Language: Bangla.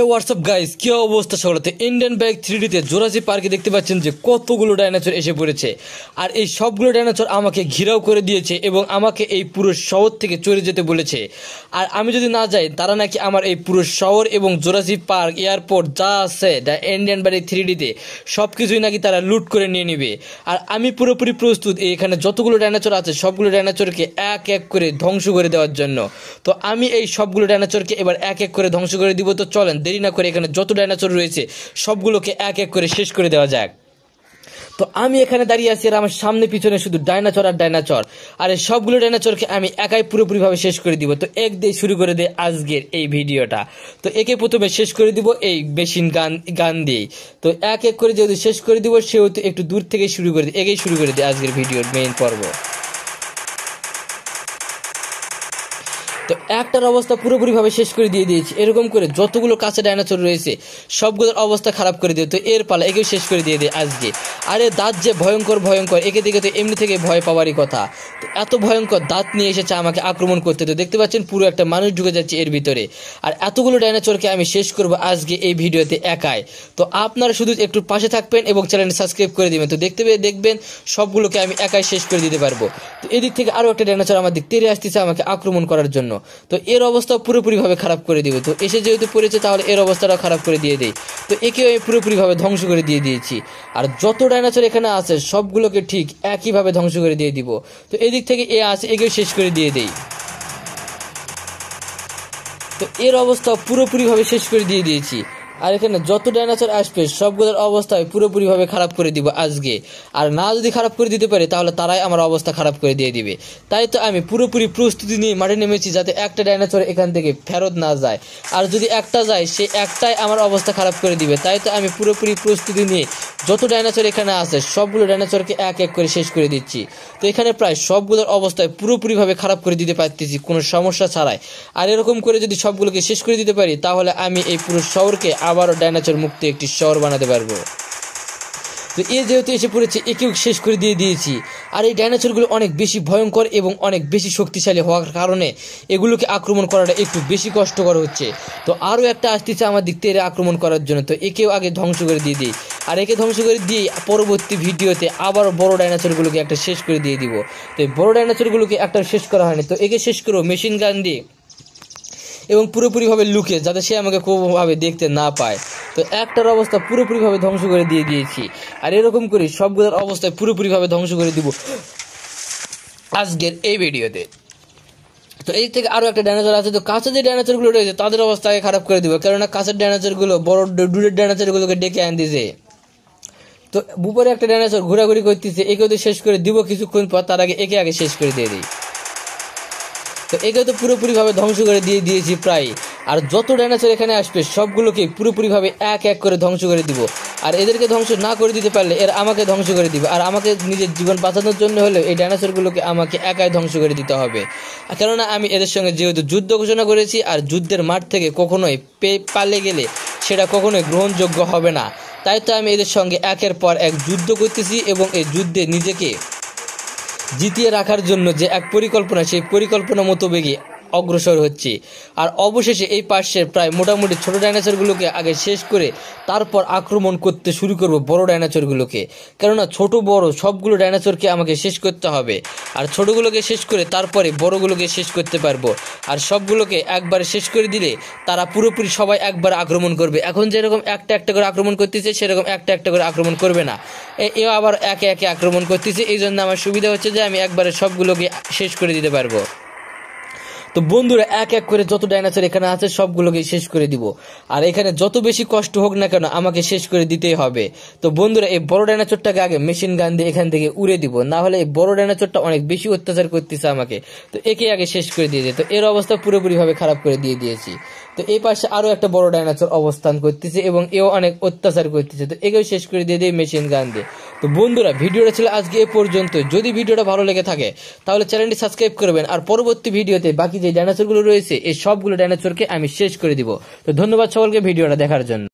হোয়াটসঅ্যাপ গাইস, কি অবস্থা সকলেতে? ইন্ডিয়ান বাইক 3D তে জোরাসিক পার্কে দেখতে পাচ্ছেন যে কতগুলো ডাইনোসর এসে পড়েছে। আর এই সবগুলো ডাইনোসর আমাকে ঘিরাও করে দিয়েছে এবং আমাকে এই পুরো শহর থেকে চলে যেতে বলেছে। আর আমি যদি না যাই, তারা নাকি আমার এই পুরো শহর এবং জোরাসিক পার্ক, এয়ারপোর্ট যা আছে ইন্ডিয়ান বাইক 3D তে সব কিছুই নাকি তারা লুট করে নিয়ে নেবে। আর আমি পুরোপুরি প্রস্তুত এখানে যতগুলো ডাইনোসর আছে সবগুলো ডাইনোসরকে এক এক করে ধ্বংস করে দেওয়ার জন্য। তো আমি এই সবগুলো ডাইনোসরকে এবার এক এক করে ধ্বংস করে দিব। তো চলেন দেরি না করে এখানে যত ডাইনোসর রয়েছে সবগুলোকে এক এক করে শেষ করে দেওয়া যাক। তো আমি এখানে দাঁড়িয়ে আছি আর আমার সামনে পিছনে শুধু ডাইনোসর আর ডাইনোসর। আর এই সবগুলো ডাইনোসরকে আমি একাই পুরোপুরিভাবে শেষ করে দিব। তো এক দিয়ে শুরু করে দে আজকের এই ভিডিওটা। তো একে প্রথমে শেষ করে দিব এই মেশিন গান দিয়ে। তো এক এক করে যেহেতু শেষ করে দিব, সেহেতু একটু দূর থেকে শুরু করে দিই, এগেই শুরু করে দিই আজকের ভিডিওর মেইন পর্ব। তো একটার অবস্থা পুরোপুরিভাবে শেষ করে দিয়েছি। এরকম করে যতগুলো কাছে ডাইনোসর রয়েছে সবগুলোর অবস্থা খারাপ করে দিয়ে। তো এর পালা একেও শেষ করে দিয়ে দেয় আজকে। আরে দাঁত যে ভয়ঙ্কর, একে দেখে তো এমনি থেকে ভয় পাওয়ারই কথা। তো এত ভয়ঙ্কর দাঁত নিয়ে এসেছে আমাকে আক্রমণ করতে। তো দেখতে পাচ্ছেন পুরো একটা মানুষ ঢুকে যাচ্ছে এর ভিতরে। আর এতগুলো ডাইনোসরকে আমি শেষ করবো আজকে এই ভিডিওতে একাই। তো আপনারা শুধু একটু পাশে থাকবেন এবং চ্যানেলটি সাবস্ক্রাইব করে দিবেন। তো দেখবেন সবগুলোকে আমি একাই শেষ করে দিতে পারবো। তো এদিক থেকে আরো একটা ডাইনোসর আমার দিক তেড়ে আসতেছে আমাকে আক্রমণ করার জন্য। তো এর অবস্থা পুরোপুরিভাবে খারাপ করে দিবে। তো এসে যেহেতু পড়েছে তাহলে এর অবস্থাটাও খারাপ করে দিয়ে দেয়। তো একেও আমি পুরোপুরিভাবে ধ্বংস করে দিয়ে দিয়েছি। আর যত ডাইনোসর এখানে আছে সবগুলোকে ঠিক একইভাবে ধ্বংস করে দিয়ে দিব। তো এদিক থেকে এ আছে, একেও শেষ করে দিয়ে দেই। তো এর অবস্থা পুরোপুরিভাবে শেষ করে দিয়ে দিয়েছি। আর এখানে যত ডাইনোসর আসবে সবগুলোর অবস্থায় পুরোপুরিভাবে খারাপ করে দিব আজকে। আর না যদি খারাপ করে দিতে পারে তাহলে তারাই আমার অবস্থা খারাপ করে দিয়ে দিবে। তাই তো আমি পুরোপুরি প্রস্তুতি নিয়ে মাঠে নেমেছি যাতে একটা ডাইনোসর এখান থেকে ফেরত না যায়। আর যদি একটা যায় সে একটাই আমার অবস্থা খারাপ করে দিবে। তাই তো আমি পুরোপুরি প্রস্তুতি নিয়ে যত ডাইনোসর এখানে আছে সবগুলো ডাইনোসরকে এক এক করে শেষ করে দিচ্ছি। তো এখানে প্রায় সবগুলোর অবস্থায় পুরোপুরিভাবে খারাপ করে দিতে পারতেছি কোনো সমস্যা ছাড়াই। আর এরকম করে যদি সবগুলোকে শেষ করে দিতে পারি তাহলে আমি এই পুরো শহরকে আবারও ডাইনোসর মুক্ত একটি শহর বানাতে পারবো। তো এ যেহেতু এসে পড়েছে একেও শেষ করে দিয়ে দিয়েছি। আর এই ডাইনোসরগুলো অনেক বেশি ভয়ঙ্কর এবং অনেক বেশি শক্তিশালী হওয়ার কারণে এগুলোকে আক্রমণ করাটা একটু বেশি কষ্টকর হচ্ছে। তো আরও একটা আসতেছে আমার দিক থেকে আক্রমণ করার জন্য। তো একেও আগে ধ্বংস করে দিয়ে দিই। আর একে ধ্বংস করে দিয়ে পরবর্তী ভিডিওতে আবার বড় ডাইনোসরগুলোকে একটা শেষ করে দিয়ে দিব। তো এই বড় ডাইনোসরগুলোকে একটা শেষ করা হয়নি। তো একে শেষ করো মেশিন গান দিয়ে এবং পুরোপুরিভাবে লুকে, যাতে সে আমাকে কোনোভাবে দেখতে না পায়। তো একটার অবস্থা পুরোপুরিভাবে ধ্বংস করে দিয়ে দিয়েছি। আর এরকম করে সবগুলোর অবস্থায় পুরোপুরিভাবে ধ্বংস করে দিব আজকের এই ভিডিওতে। তো এই থেকে আরও একটা ডাইনোসর আছে। তো কাছের যে ডাইনোসরগুলো রয়েছে তাদের অবস্থাকে খারাপ করে দিব, কেননা কাছের ডাইনোসরগুলো বড় দূরের ডাইনোসরগুলোকে ডেকে আন দিয়েছে। তো উপরে একটা ডাইনোসর ঘোরাঘুরি করতেছে, একেও তো শেষ করে দিব কিছুক্ষণ পর। তার আগে একে আগে শেষ করে দিয়ে দিই। তো একে তো পুরোপুরিভাবে ধ্বংস করে দিয়ে দিয়েছি প্রায়। আর যত ডাইনোসর এখানে আসবে সবগুলোকে পুরোপুরিভাবে এক এক করে ধ্বংস করে দিব। আর এদেরকে ধ্বংস না করে দিতে পারলে এরা আমাকে ধ্বংস করে দিবে। আর আমাকে নিজের জীবন বাঁচানোর জন্য হলেও এই ডাইনোসরগুলোকে আমাকে একাই ধ্বংস করে দিতে হবে, কেননা আমি এদের সঙ্গে যেহেতু যুদ্ধ ঘোষণা করেছি। আর যুদ্ধের মাঠ থেকে কখনোই পালিয়ে গেলে সেটা কখনোই গ্রহণযোগ্য হবে না। তাই তো আমি এদের সঙ্গে একের পর এক যুদ্ধ করতেছি এবং এই যুদ্ধে নিজেকে জিতিয়ে রাখার জন্য যে এক পরিকল্পনা, সেই পরিকল্পনা মতো বেগে অগ্রসর হচ্ছে। আর অবশেষে এই পাশের প্রায় মোটামুটি ছোট ডাইনোসরগুলোকে আগে শেষ করে তারপর আক্রমণ করতে শুরু করব বড় ডাইনোসরগুলোকে, কেননা ছোট বড় সবগুলো ডাইনোসরকে আমাকে শেষ করতে হবে। আর ছোটগুলোকে শেষ করে তারপরে বড়গুলোকে শেষ করতে পারবো। আর সবগুলোকে একবারে শেষ করে দিলে তারা পুরোপুরি সবাই একবার আক্রমণ করবে। এখন যেরকম একটা একটা করে আক্রমণ করতেছে সেরকম একটা একটা করে আক্রমণ করবে না, এও আবার একে একে আক্রমণ করতেছে। এই জন্য আমার সুবিধা হচ্ছে যে আমি একবারে সবগুলোকে শেষ করে দিতে পারবো। তো বন্ধুরা এক এক করে যত ডাইনোসর এখানে আছে সবগুলোকে শেষ করে দিব। আর এখানে যত বেশি কষ্ট হোক না কেন আমাকে শেষ করে দিতেই হবে। তো বন্ধুরা এই বড় ডাইনোসরটাকে আগে মেশিন গান দিয়ে এখান থেকে উড়ে দিব, না হলে এই বড় ডাইনোসরটা অনেক বেশি অত্যাচার করতেছে আমাকে। তো একে আগে শেষ করে দিয়ে তো এর অবস্থা পুরোপুরিভাবে খারাপ করে দিয়ে দিয়েছি। তো এই পাশে আরো একটা বড় ডাইনোসর অবস্থান করতেছে এবং এও অনেক অত্যাচার করতেছে। তো একেও শেষ করে দিয়ে দেয় মেশিন গান দিয়ে। তো বন্ধুরা ভিডিওটা ছিল আজকে এ পর্যন্ত। যদি ভিডিওটা ভালো লেগে থাকে তাহলে চ্যানেলটি সাবস্ক্রাইব করবেন। আর পরবর্তী ভিডিওতে বাকি যে ডাইনোসরগুলো রয়েছে এই সবগুলো ডাইনোসরকে আমি শেষ করে দিব। তো ধন্যবাদ সকলকে ভিডিওটা দেখার জন্য।